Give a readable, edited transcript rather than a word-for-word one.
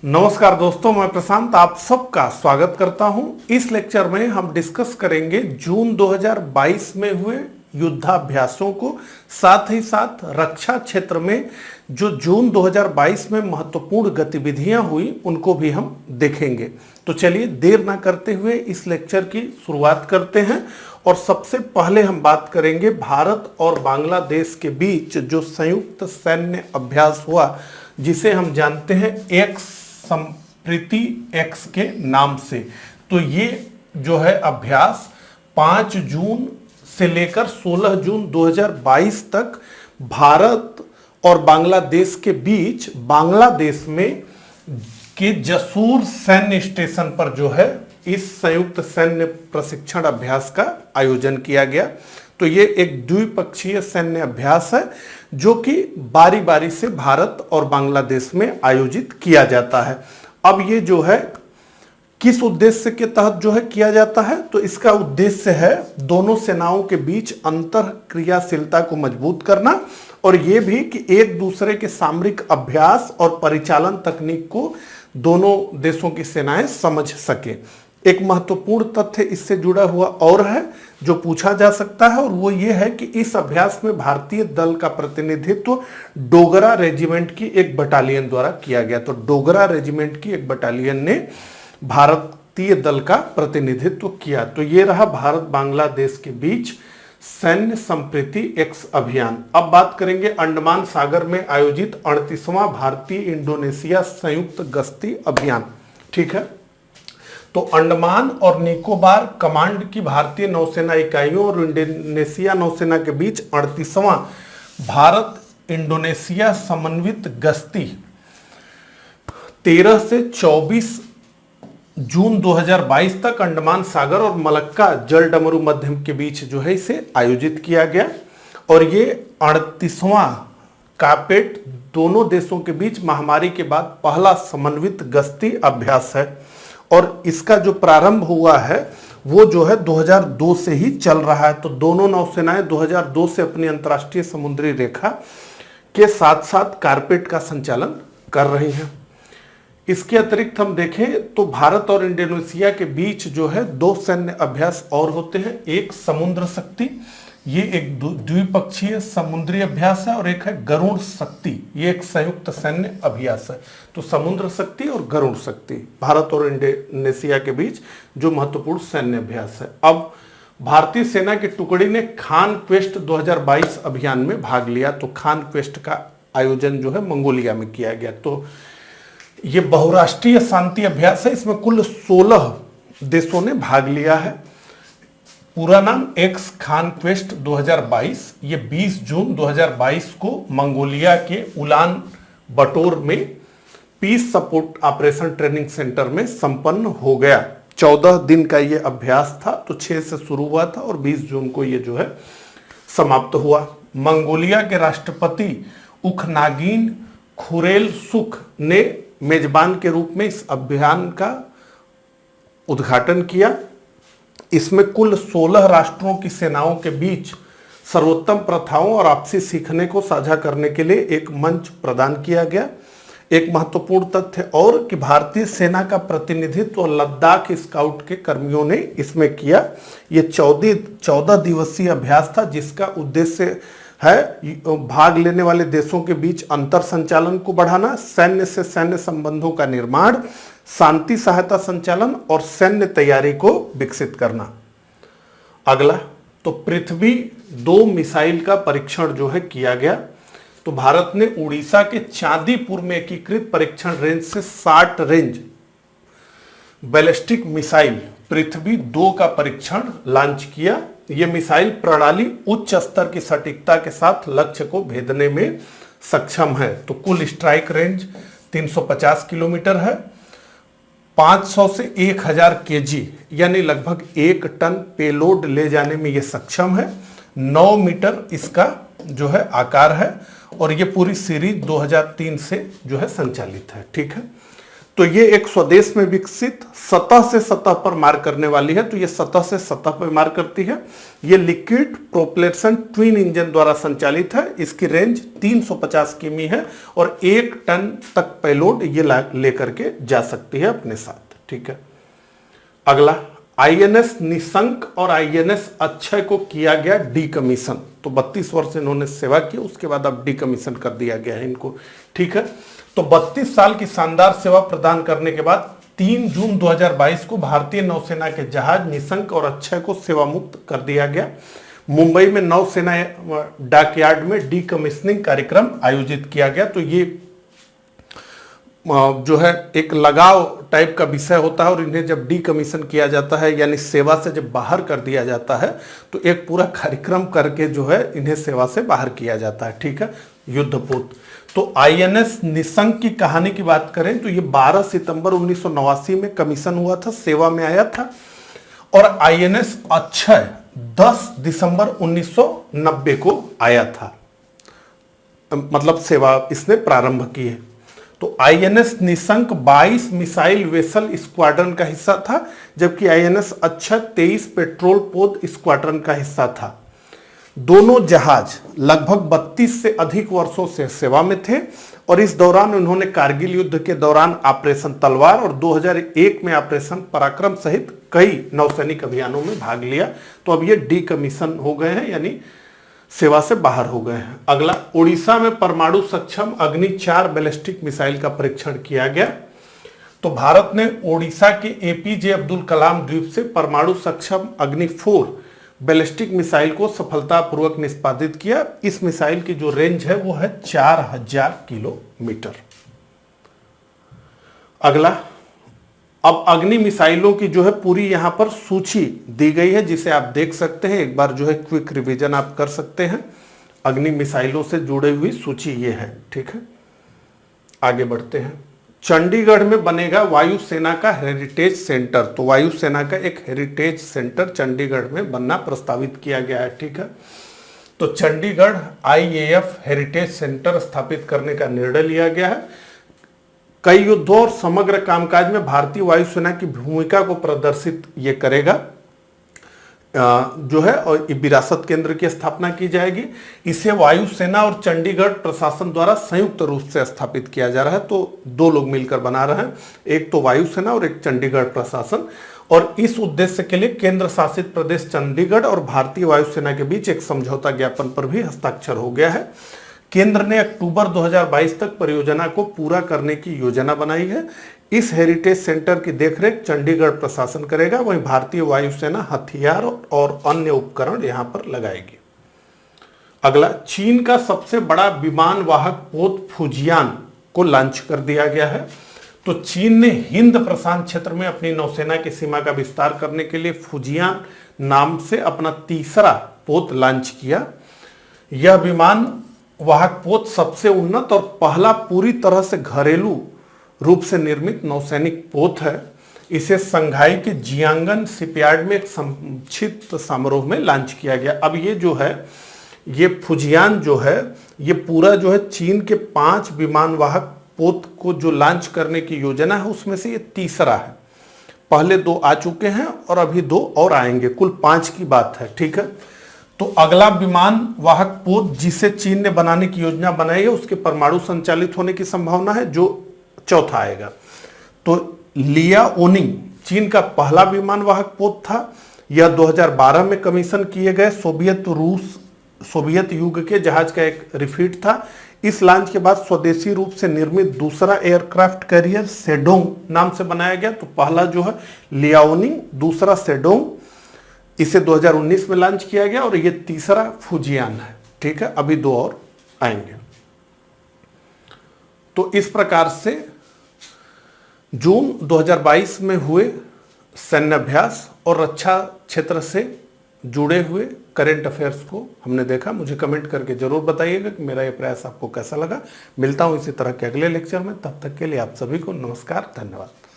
नमस्कार दोस्तों, मैं प्रशांत आप सबका स्वागत करता हूं। इस लेक्चर में हम डिस्कस करेंगे जून 2022 में हुए युद्धाभ्यासों को, साथ ही साथ रक्षा क्षेत्र में जो जून 2022 में महत्वपूर्ण गतिविधियां हुई उनको भी हम देखेंगे। तो चलिए देर ना करते हुए इस लेक्चर की शुरुआत करते हैं। और सबसे पहले हम बात करेंगे भारत और बांग्लादेश के बीच जो संयुक्त सैन्य अभ्यास हुआ, जिसे हम जानते हैं एक्स संप्रीति एक्स के नाम से। तो ये जो है अभ्यास 5 जून से लेकर 16 जून 2022 तक भारत और बांग्लादेश के बीच बांग्लादेश में के जसूर सैन्य स्टेशन पर जो है इस संयुक्त सैन्य प्रशिक्षण अभ्यास का आयोजन किया गया। तो ये एक द्विपक्षीय सैन्य अभ्यास है जो कि बारी बारी से भारत और बांग्लादेश में आयोजित किया जाता है। अब ये जो है किस उद्देश्य के तहत जो है किया जाता है, तो इसका उद्देश्य है दोनों सेनाओं के बीच अंतर क्रियाशीलता को मजबूत करना और ये भी कि एक दूसरे के सामरिक अभ्यास और परिचालन तकनीक को दोनों देशों की सेनाएं समझ सके। एक महत्वपूर्ण तथ्य इससे जुड़ा हुआ और है जो पूछा जा सकता है, और वो ये है कि इस अभ्यास में भारतीय दल का प्रतिनिधित्व डोगरा रेजिमेंट की एक बटालियन द्वारा किया गया। तो डोगरा रेजिमेंट की एक बटालियन ने भारतीय दल का प्रतिनिधित्व किया। तो ये रहा भारत बांग्लादेश के बीच सैन्य संप्रीति एक्स अभियान। अब बात करेंगे अंडमान सागर में आयोजित 38वां भारतीय इंडोनेशिया संयुक्त गश्ती अभियान। ठीक है, तो अंडमान और निकोबार कमांड की भारतीय नौसेना इकाइयों और इंडोनेशिया नौसेना के बीच 38वां भारत इंडोनेशिया समन्वित गश्ती 13 से 24 जून 2022 तक अंडमान सागर और मलक्का जल डमरू मध्यम के बीच जो है इसे आयोजित किया गया। और ये 38वां कापेट दोनों देशों के बीच महामारी के बाद पहला समन्वित गश्ती अभ्यास है। और इसका जो प्रारंभ हुआ है वो जो है 2002 से ही चल रहा है। तो दोनों नौसेनाएं 2002 से अपनी अंतर्राष्ट्रीय समुद्री रेखा के साथ साथ कारपेट का संचालन कर रही हैं। इसके अतिरिक्त हम देखें तो भारत और इंडोनेशिया के बीच जो है 2 सैन्य अभ्यास और होते हैं। एक समुद्र शक्ति, ये एक द्विपक्षीय समुद्री अभ्यास है, और एक है गरुड़ शक्ति, ये एक संयुक्त सैन्य अभ्यास है। तो समुद्र शक्ति और गरुड़ शक्ति भारत और इंडोनेशिया के बीच जो महत्वपूर्ण सैन्य अभ्यास है। अब भारतीय सेना की टुकड़ी ने खान क्वेस्ट 2022 अभियान में भाग लिया। तो खान क्वेस्ट का आयोजन जो है मंगोलिया में किया गया। तो ये बहुराष्ट्रीय शांति अभ्यास है, इसमें कुल 16 देशों ने भाग लिया है। पूरा नाम एक्स खान क्वेस्ट 2022। ये 20 जून 2022 को मंगोलिया के उलान बटोर में peace support operation training centre में संपन्न हो गया। 14 दिन का ये अभ्यास था। तो 6 से शुरू हुआ था और 20 जून को ये जो है समाप्त हुआ। मंगोलिया के राष्ट्रपति उखनागिन खुरेलसुख ने मेजबान के रूप में इस अभियान का उद्घाटन किया। इसमें कुल 16 राष्ट्रों की सेनाओं के बीच सर्वोत्तम प्रथाओं और आपसी सीखने को साझा करने के लिए एक मंच प्रदान किया गया। एक महत्वपूर्ण तथ्य और कि भारतीय सेना का प्रतिनिधित्व लद्दाख स्काउट के कर्मियों ने इसमें किया। ये 14 दिवसीय अभ्यास था, जिसका उद्देश्य है भाग लेने वाले देशों के बीच अंतर संचालन को बढ़ाना, सैन्य से सैन्य संबंधों का निर्माण, शांति सहायता संचालन और सैन्य तैयारी को विकसित करना। अगला, तो पृथ्वी 2 मिसाइल का परीक्षण जो है किया गया। तो भारत ने उड़ीसा के चांदीपुर में एकीकृत परीक्षण रेंज से 60 रेंज बैलिस्टिक मिसाइल पृथ्वी 2 का परीक्षण लॉन्च किया। यह मिसाइल प्रणाली उच्च स्तर की सटीकता के साथ लक्ष्य को भेदने में सक्षम है। तो कुल स्ट्राइक रेंज 350 किलोमीटर है। 500 से 1000 केजी यानी लगभग 1 टन पेलोड ले जाने में यह सक्षम है। 9 मीटर इसका जो है आकार है और यह पूरी सीरीज 2003 से जो है संचालित है। ठीक है, तो ये एक स्वदेश में विकसित सतह से सतह पर मार करने वाली है, तो ये सतह से सतह पर मार करती है। ये लिक्विड प्रोपल्शन ट्विन इंजन द्वारा संचालित है। इसकी रेंज 350 किमी है और 1 टन तक पेलोड ये लेकर के जा सकती है अपने साथ। ठीक है, अगला आईएनएस निशंक और आईएनएस अक्षय को किया गया डीकमीशन। तो 32 वर्ष इन्होंने सेवा की, उसके बाद अब डीकमीशन कर दिया गया है इनको। ठीक है, तो 32 साल की शानदार सेवा प्रदान करने के बाद 3 जून 2022 को भारतीय नौसेना के जहाज निशंक और अक्षय को सेवा मुक्त कर दिया गया। मुंबई में नौसेना डॉकयार्ड में डीकमीशनिंग कार्यक्रम आयोजित किया गया। तो ये जो है एक लगाव टाइप का विषय होता है और इन्हें जब डीकमीशन किया जाता है यानी सेवा से जब बाहर कर दिया जाता है तो एक पूरा कार्यक्रम करके जो है इन्हें सेवा से बाहर किया जाता है। ठीक है, युद्धपोत। तो आईएनएस निशंक की कहानी की बात करें तो ये 12 सितंबर 1989 में कमीशन हुआ था, सेवा में आया था। और आईएनएस अक्षय 10 दिसंबर 1990 को आया था, मतलब सेवा इसने प्रारंभ की है। तो INS Nishank 22 missile vessel squadron का हिस्सा था, जबकि आईएनएस अक्षय 23 पेट्रोल पोत स्क्वाड्रन का हिस्सा था। दोनों जहाज लगभग 32 से अधिक वर्षों से सेवा में थे और इस दौरान उन्होंने कारगिल युद्ध के दौरान ऑपरेशन तलवार और 2001 में ऑपरेशन पराक्रम सहित कई नौसैनिक अभियानों में भाग लिया। तो अब ये डीकमीशन हो गए हैं, यानी सेवा से बाहर हो गए हैं। अगला, ओडिशा में परमाणु सक्षम अग्नि 4 बैलिस्टिक मिसाइल का परीक्षण किया गया। तो भारत ने ओडिशा के एपीजे अब्दुल कलाम द्वीप से परमाणु सक्षम अग्नि 4 बैलिस्टिक मिसाइल को सफलतापूर्वक निष्पादित किया। इस मिसाइल की जो रेंज है वो है 4000 किलोमीटर। अगला, अब अग्नि मिसाइलों की जो है पूरी यहां पर सूची दी गई है, जिसे आप देख सकते हैं। एक बार जो है क्विक रिवीजन आप कर सकते हैं। अग्नि मिसाइलों से जुड़ी हुई सूची ये है। ठीक है, आगे बढ़ते हैं। चंडीगढ़ में बनेगा वायुसेना का हेरिटेज सेंटर। तो वायुसेना का एक हेरिटेज सेंटर चंडीगढ़ में बनना प्रस्तावित किया गया है। ठीक है, तो चंडीगढ़ आईएएफ हेरिटेज सेंटर स्थापित करने का निर्णय लिया गया है। कई युद्धों और समग्र कामकाज में भारतीय वायुसेना की भूमिका को प्रदर्शित ये करेगा जो है, और विरासत केंद्र की स्थापना की जाएगी। इसे वायुसेना और चंडीगढ़ प्रशासन द्वारा संयुक्त रूप से स्थापित किया जा रहा है। तो 2 लोग मिलकर बना रहे हैं, एक तो वायुसेना और एक चंडीगढ़ प्रशासन। और इस उद्देश्य के लिए केंद्र शासित प्रदेश चंडीगढ़ और भारतीय वायुसेना के बीच एक समझौता ज्ञापन पर भी हस्ताक्षर हो गया है। केंद्र ने अक्टूबर 2022 तक परियोजना को पूरा करने की योजना बनाई है। इस हेरिटेज सेंटर की देखरेख चंडीगढ़ प्रशासन करेगा, वहीं भारतीय वायुसेना हथियार और अन्य उपकरण यहां पर लगाएगी। अगला, चीन का सबसे बड़ा विमान वाहक पोत फुजियान को लॉन्च कर दिया गया है। तो चीन ने हिंद प्रशांत क्षेत्र में अपनी नौसेना की सीमा का विस्तार करने के लिए फुजियान नाम से अपना तीसरा पोत लॉन्च किया। यह विमान वाहक पोत सबसे उन्नत और पहला पूरी तरह से घरेलू रूप से निर्मित नौसैनिक पोत है। इसे संघाई के जियांगन शिपयार्ड में एक संक्षिप्त समारोह में लॉन्च किया गया। अब ये जो है, ये फुजियान जो है, ये पूरा जो है चीन के 5 विमान वाहक पोत को जो लॉन्च करने की योजना है उसमें से ये तीसरा है। पहले 2 आ चुके हैं और अभी 2 और आएंगे, कुल 5 की बात है। ठीक है, तो अगला विमान वाहक पोत जिसे चीन ने बनाने की योजना बनाई है उसके परमाणु संचालित होने की संभावना है, जो चौथा आएगा। तो लियाओनिंग चीन का पहला विमान वाहक पोत था। यह 2012 में कमीशन किए गए सोवियत युग के जहाज का एक रिफिट था। इस लॉन्च के बाद स्वदेशी रूप से निर्मित दूसरा एयरक्राफ्ट कैरियर सेडोंग नाम से बनाया गया। तो पहला जो है लियाओनिंग, दूसरा सेडोंग, इसे 2019 में लॉन्च किया गया और ये तीसरा फुजियान है। ठीक है, अभी 2 और आएंगे। तो इस प्रकार से जून 2022 में हुए सैन्य अभ्यास और रक्षा क्षेत्र से जुड़े हुए करंट अफेयर्स को हमने देखा। मुझे कमेंट करके जरूर बताइएगा कि मेरा ये प्रयास आपको कैसा लगा। मिलता हूं इसी तरह के अगले लेक्चर में, तब तक के लिए आप सभी को नमस्कार, धन्यवाद।